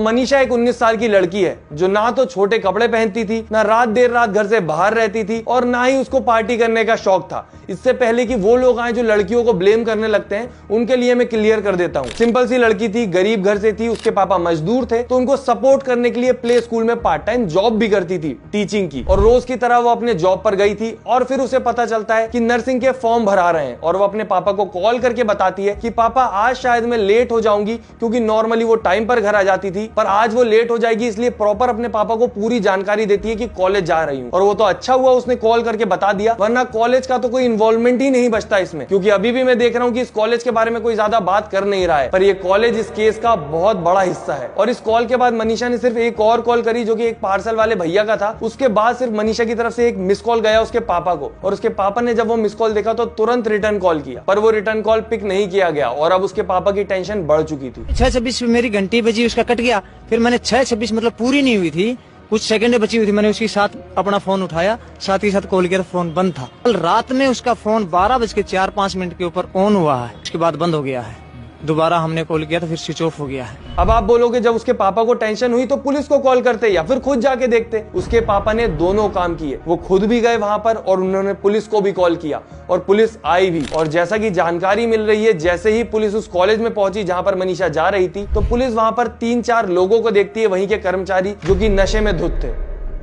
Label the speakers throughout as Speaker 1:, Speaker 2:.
Speaker 1: मनीषा एक 19 साल की लड़की है जो ना तो छोटे कपड़े पहनती थी, ना रात देर रात घर से बाहर रहती थी और ना ही उसको पार्टी करने का शौक था। इससे पहले कि वो लोग आए जो लड़कियों को ब्लेम करने लगते हैं, उनके लिए मैं क्लियर कर देता हूँ। सिंपल सी लड़की थी, गरीब घर से थी, उसके पापा मजदूर थे, तो उनको सपोर्ट करने के लिए प्ले स्कूल में पार्ट टाइम जॉब भी करती थी, टीचिंग की। और रोज की तरह वो अपने जॉब पर गई थी और फिर उसे पता चलता है कि नर्सिंग के फॉर्म भरा रहे हैं और वो अपने पापा को कॉल करके बताती है कि पापा आज शायद मैं लेट हो जाऊंगी, क्योंकि नॉर्मली वो टाइम पर घर आ जाती थी, पर आज वो लेट हो जाएगी, इसलिए प्रॉपर अपने पापा को पूरी जानकारी देती है कि कॉलेज जा रही हूँ। और वो तो अच्छा हुआ उसने कॉल करके बता दिया, वरना कॉलेज का तो कोई इन्वॉल्वमेंट ही नहीं बचता इसमें। क्योंकि अभी भी मैं देख रहा हूँ कि इस कॉलेज के बारे में कोई ज्यादा बात कर नहीं रहा है, पर ये कॉलेज इस केस का बहुत बड़ा हिस्सा है। और इस कॉल के बाद मनीषा ने सिर्फ एक और कॉल करी, जो कि एक पार्सल वाले भैया का था। उसके बाद सिर्फ मनीषा की तरफ से एक मिस कॉल गया उसके पापा को, और उसके पापा ने जब वो मिस कॉल देखा तो तुरंत रिटर्न कॉल किया, पर वो रिटर्न कॉल पिक नहीं किया गया और अब उसके पापा की टेंशन बढ़ चुकी थी।
Speaker 2: 6:26 में मेरी घंटी बजी, उसका कट गया। फिर मैंने 6:26 मतलब पूरी नहीं हुई थी, कुछ सेकंड बची हुई थी, मैंने उसके साथ अपना फोन उठाया, साथ ही साथ कॉल किया, फोन बंद था। कल रात में उसका फोन 12:04-5 के ऊपर ऑन हुआ है, उसके बाद बंद हो गया है। दोबारा हमने कॉल किया तो फिर स्विच ऑफ हो गया है।
Speaker 1: अब आप बोलोगे जब उसके पापा को टेंशन हुई तो पुलिस को कॉल करते या फिर खुद जाके देखते। उसके पापा ने दोनों काम किए, वो खुद भी गए वहां पर और उन्होंने पुलिस को भी कॉल किया और पुलिस आई भी। और जैसा कि जानकारी मिल रही है, जैसे ही पुलिस उस कॉलेज में पहुंची जहां पर मनीषा जा रही थी, तो पुलिस वहां पर 3-4 लोगों को देखती है, वहीं के कर्मचारी जो कि नशे में धुत थे।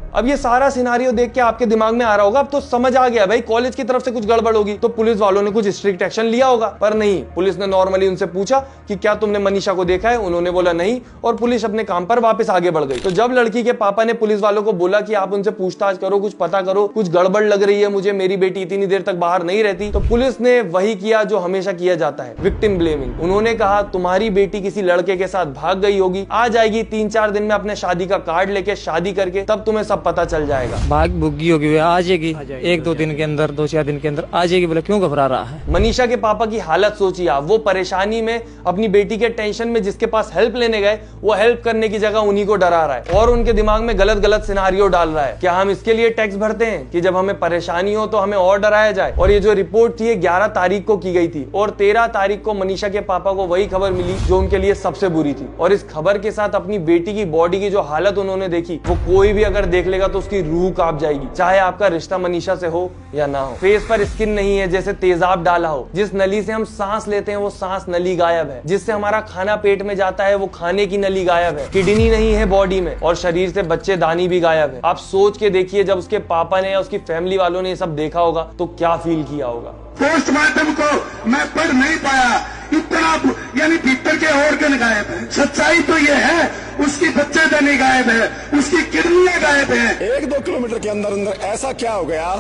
Speaker 1: अब ये सारा सिनारियो देख के आपके दिमाग में आ रहा होगा, अब तो समझ आ गया भाई कॉलेज की तरफ से कुछ गड़बड़ होगी, तो पुलिस वालों ने कुछ स्ट्रिक्ट एक्शन लिया होगा। पर नहीं, पुलिस ने नॉर्मली उनसे पूछा कि क्या तुमने मनीषा को देखा है, उन्होंने बोला नहीं, और पुलिस अपने काम पर वापस आगे बढ़ गई। तो जब लड़की के पापा ने पुलिस वालों को बोला कि आप उनसे पूछताछ करो, कुछ पता करो, कुछ गड़बड़ लग रही है मुझे, मेरी बेटी इतनी देर तक बाहर नहीं रहती, तो पुलिस ने वही किया जो हमेशा किया जाता है, विक्टिम ब्लेमिंग। उन्होंने कहा तुम्हारी बेटी किसी लड़के के साथ भाग गई होगी, आ जाएगी 3-4 दिन में अपने शादी का कार्ड लेके, शादी करके, तब तुम्हें सब पता चल जाएगा।
Speaker 2: भाग भुग्गी होगी, आ जाएगी 1-2 दिन के अंदर, 2-4 दिन के अंदर आ जाएगी। बोला क्यों घबरा रहा है?
Speaker 1: मनीषा के पापा की हालत सोचिए आप, वो परेशानी में, अपनी बेटी के टेंशन में जिसके पास हेल्प लेने गए, वो हेल्प करने की जगह उन्हीं को डरा रहा है और उनके दिमाग में गलत गलत सिनारियो डाल रहा है। क्या हम इसके लिए टैक्स भरते हैं कि जब हमें परेशानी हो तो हमें और डराया जाए? और ये जो रिपोर्ट थी 11 तारीख को की गई थी और 13 तारीख को मनीषा के पापा को वही खबर मिली जो उनके लिए सबसे बुरी थी। और इस खबर के साथ अपनी बेटी की बॉडी की जो हालत उन्होंने देखी, वो कोई भी अगर देख लेगा तो उसकी रूह कांप जाएगी, चाहे आपका रिश्ता मनीषा से हो या ना हो। फेस पर स्किन नहीं है, जैसे तेजाब डाला हो। जिस नली से हम सांस लेते हैं वो सांस नली गायब है। जिससे हमारा खाना पेट में जाता है वो खाने की नली गायब है। किडनी नहीं है बॉडी में और शरीर से बच्चेदानी भी गायब है। आप सोच के देखिए, जब उसके पापा ने या उसकी फैमिली वालों ने ये सब देखा होगा तो क्या फील किया होगा।
Speaker 3: पोस्टमार्टम को मैं पढ़ नहीं पाया, इतना यानी भीतर के ऑर्गन गायब है। सच्चाई तो ये है, उसकी बच्चेदानी गायब है, उसकी किडनियां गायब है।
Speaker 4: 1-2 किलोमीटर के अंदर अंदर ऐसा क्या हो गया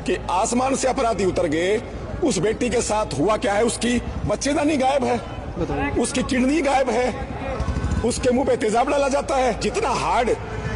Speaker 4: कि आसमान से अपराधी उतर गए? उस बेटी के साथ हुआ क्या है? उसकी बच्चेदानी गायब है, उसकी किडनी गायब है, उसके मुंह पे तेजाब डाला जाता है। जितना हार्ड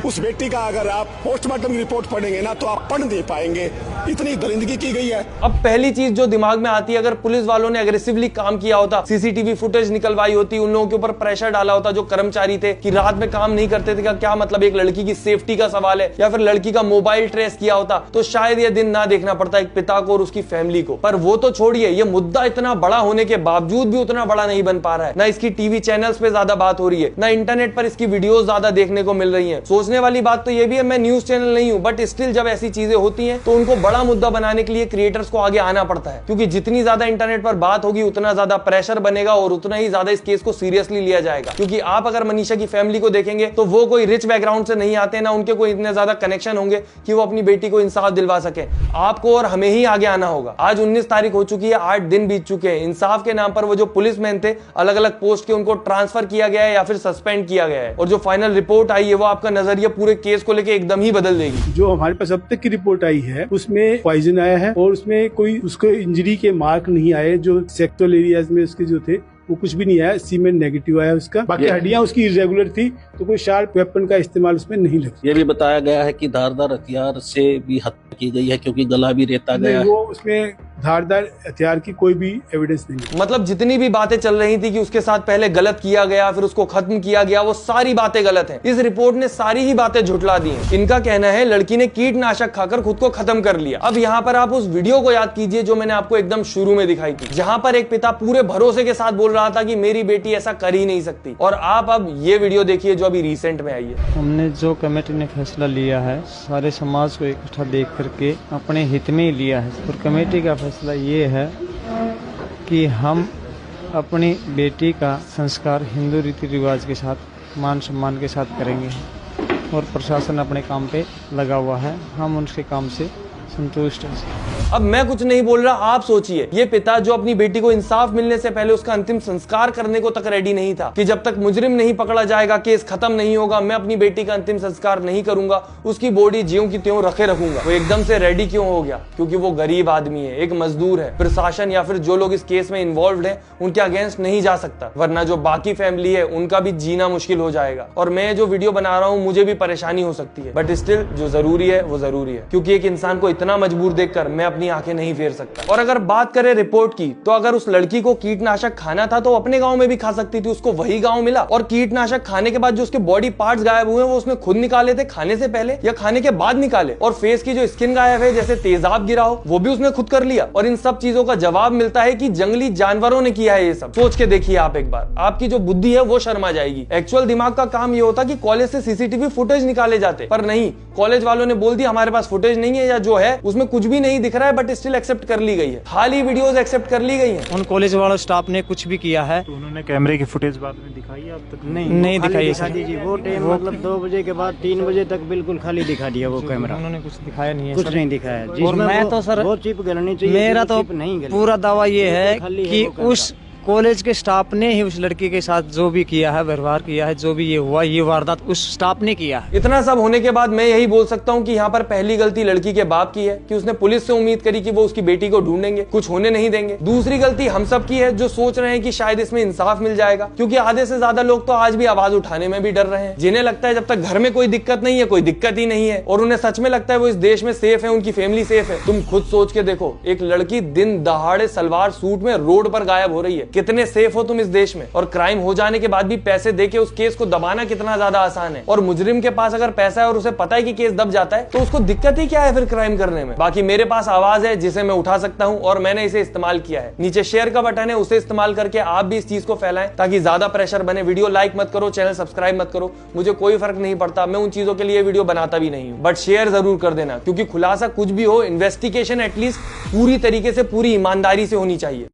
Speaker 4: उस बेटी का अगर आप पोस्टमार्टम की रिपोर्ट पढ़ेंगे ना तो आप पढ़ नहीं पाएंगे, इतनी दरिंदगी की गई है।
Speaker 1: अब पहली चीज जो दिमाग में आती है, अगर पुलिस वालों ने अग्रेसिवली काम किया होता, सीसीटीवी फुटेज निकलवाई होती, उन लोगों के ऊपर प्रेशर डाला होता जो कर्मचारी थे कि रात में काम नहीं करते थे, का क्या मतलब, एक लड़की की सेफ्टी का सवाल है, या फिर लड़की का मोबाइल ट्रेस किया होता, तो शायद ये दिन ना देखना पड़ता एक पिता को और उसकी फैमिली को। पर वो तो छोड़िए, ये मुद्दा इतना बड़ा होने के बावजूद भी उतना बड़ा नहीं बन पा रहा है। ना इसकी टीवी चैनल्स पे ज्यादा बात हो रही है, ना इंटरनेट पर इसकी वीडियोस ज्यादा देखने को मिल रही है। सोचने वाली बात तो ये भी है, मैं न्यूज चैनल नहीं हूं, बट स्टिल जब ऐसी चीजें होती हैं तो उनको बड़ा मुद्दा बनाने के लिए क्रिएटर्स को आगे आना पड़ता है, क्योंकि जितनी ज्यादा इंटरनेट पर बात होगी उतना ज्यादा प्रेशर बनेगा और उतना ही ज्यादा इस केस को सीरियसली लिया जाएगा। क्योंकि आप अगर मनीषा की फैमिली को देखेंगे तो वो कोई रिच बैकग्राउंड से नहीं आते, ना उनके कोई इतने ज्यादा कनेक्शन होंगे कि वो अपनी बेटी को इंसाफ दिलवा सके। आपको और हमें ही आगे आना होगा। आज 19 तारीख हो चुकी है, 8 दिन बीत चुके हैं। इंसाफ के नाम पर वो जो पुलिसमैन थे, अलग अलग पोस्ट के, उनको ट्रांसफर किया गया है या फिर सस्पेंड किया गया है। और जो फाइनल रिपोर्ट आई है वो आपका नजरिया पूरे केस को लेकर एकदम ही बदल देगी।
Speaker 5: जो हमारे पास अब तक की रिपोर्ट आई है उसमें पॉइजन आया है और उसमें कोई उसको इंजरी के मार्क नहीं आए। जो सेक्टुअल एरियाज में उसके जो थे वो कुछ भी नहीं आया, सीमेंट नेगेटिव आया उसका। बाकी हड्डियां उसकी इरेगुलर थी, तो कोई शार्प वेपन का इस्तेमाल उसमें नहीं लगा।
Speaker 6: ये भी बताया गया है कि धारदार हथियार से भी हत्या की गई है, क्योंकि गला भी रेता गया है।
Speaker 5: वो उसमें धारदार हथियार की कोई भी एविडेंस नहीं है।
Speaker 1: मतलब जितनी भी बातें चल रही थी कि उसके साथ पहले गलत किया गया फिर उसको खत्म किया गया, वो सारी बातें गलत हैं। इस रिपोर्ट ने सारी ही बातें झुठला दी हैं। इनका कहना है लड़की ने कीटनाशक खाकर खुद को खत्म कर लिया। अब यहाँ पर आप उस वीडियो को याद कीजिए जो मैंने आपको एकदम शुरू में दिखाई थी, जहाँ पर एक पिता पूरे भरोसे के साथ बोल रहा था कि मेरी बेटी ऐसा कर ही नहीं सकती। और आप अब ये वीडियो देखिए जो अभी रिसेंट में आई है।
Speaker 2: हमने जो कमेटी ने फैसला लिया है सारे समाज को इकट्ठा देख करके अपने हित में ही लिया है, और कमेटी का फैसला ये है कि हम अपनी बेटी का संस्कार हिंदू रीति रिवाज के साथ मान सम्मान के साथ करेंगे, और प्रशासन अपने काम पे लगा हुआ है, हम उनके काम से संतुष्ट हैं।
Speaker 1: अब मैं कुछ नहीं बोल रहा, आप सोचिए ये पिता जो अपनी बेटी को इंसाफ मिलने से पहले उसका अंतिम संस्कार करने को तक रेडी नहीं था कि जब तक मुजरिम नहीं पकड़ा जाएगा, केस खत्म नहीं होगा, मैं अपनी बेटी का अंतिम संस्कार नहीं करूंगा, उसकी बॉडी ज्यों की त्यों रखे रखूंगा। वो एकदम से रेडी क्यों हो गया? क्योंकि वो गरीब आदमी है, एक मजदूर है। प्रशासन या फिर जो लोग इस केस में इन्वॉल्व है उनके अगेंस्ट नहीं जा सकता, वरना जो बाकी फैमिली है उनका भी जीना मुश्किल हो जाएगा। और मैं जो वीडियो बना रहा हूँ मुझे भी परेशानी हो सकती है, बट स्टिल जो जरूरी है वो जरूरी है, क्योंकि एक इंसान को इतना मजबूर देखकर मैं अपनी आंखें नहीं फेर सकता। और अगर बात करें रिपोर्ट की, तो अगर उस लड़की को कीटनाशक खाना था तो अपने गांव में भी खा सकती थी, उसको वही गांव मिला। और कीटनाशक खाने के बाद जो उसके बॉडी पार्ट्स गायब हुए वो उसने खुद निकाले थे खाने से पहले या खाने के बाद निकाले। और फेस की जो स्किन गायब है, जैसे तेजाब गिरा हो, वो भी उसने खुद कर लिया। और इन सब चीजों का जवाब मिलता है कि जंगली जानवरों ने किया है। ये सब सोच के देखिए आप एक बार, आपकी जो बुद्धि है वो शर्मा जाएगी। एक्चुअल दिमाग का काम ये होता कि कॉलेज से सीसीटीवी फुटेज निकाले जाते, पर नहीं, कॉलेज वालों ने बोल दिया हमारे पास फुटेज नहीं है, या जो है उसमें कुछ भी नहीं दिख रहा है, बट स्टिल एक्सेप्ट कर ली गई है। खाली वीडियोस एक्सेप्ट कर ली गई हैं।
Speaker 2: उन कॉलेज वालों स्टाफ ने कुछ भी किया है
Speaker 6: तो उन्होंने कैमरे की फुटेज बाद में दिखाई है? अब तक
Speaker 2: नहीं दिखाई
Speaker 7: दिखा दीजिए। वो टाइम मतलब 2 बजे के बाद 3 बजे तक बिल्कुल खाली दिखा दिया वो कैमरा।
Speaker 2: उन्होंने कुछ दिखाया नहीं है,
Speaker 7: कुछ नहीं दिखाया।
Speaker 2: और मैं तो सर
Speaker 7: वो चिप गलनी चाहिए,
Speaker 2: मेरा तो
Speaker 7: नहीं गली।
Speaker 2: पूरा दावा ये है
Speaker 7: खाली है
Speaker 2: कि
Speaker 7: वो कैमरा।
Speaker 2: उस कॉलेज के स्टाफ ने ही उस लड़की के साथ जो भी किया है, व्यवहार किया है, जो भी ये हुआ, ये वारदात उस स्टाफ ने किया है।
Speaker 1: इतना सब होने के बाद मैं यही बोल सकता हूँ कि यहाँ पर पहली गलती लड़की के बाप की है कि उसने पुलिस से उम्मीद करी कि वो उसकी बेटी को ढूंढेंगे, कुछ होने नहीं देंगे। दूसरी गलती हम सब की है जो सोच रहे हैं कि शायद इसमें इंसाफ मिल जाएगा, क्योंकि आधे से ज्यादा लोग तो आज भी आवाज उठाने में भी डर रहे हैं, जिन्हें लगता है जब तक घर में कोई दिक्कत नहीं है कोई दिक्कत ही नहीं है, और उन्हें सच में लगता है वो इस देश में सेफ है, उनकी फैमिली सेफ है। तुम खुद सोच के देखो, एक लड़की दिन दहाड़े सलवार सूट में रोड पर गायब हो रही है, कितने सेफ हो तुम इस देश में? और क्राइम हो जाने के बाद भी पैसे देके उस केस को दबाना कितना ज्यादा आसान है। और मुजरिम के पास अगर पैसा है और उसे पता है कि केस दब जाता है तो उसको दिक्कत ही क्या है फिर क्राइम करने में? बाकी मेरे पास आवाज है जिसे मैं उठा सकता हूं और मैंने इसे इस्तेमाल किया है। नीचे शेयर का बटन है, उसे इस्तेमाल करके आप भी इस चीज को फैलाएं ताकि ज्यादा प्रेशर बने। वीडियो लाइक मत करो, चैनल सब्सक्राइब मत करो, मुझे कोई फर्क नहीं पड़ता, मैं उन चीजों के लिए वीडियो बनाता भी नहीं हूं, बट शेयर जरूर कर देना, क्योंकि खुलासा कुछ भी हो, इन्वेस्टिगेशन एटलीस्ट पूरी तरीके से पूरी ईमानदारी से होनी चाहिए।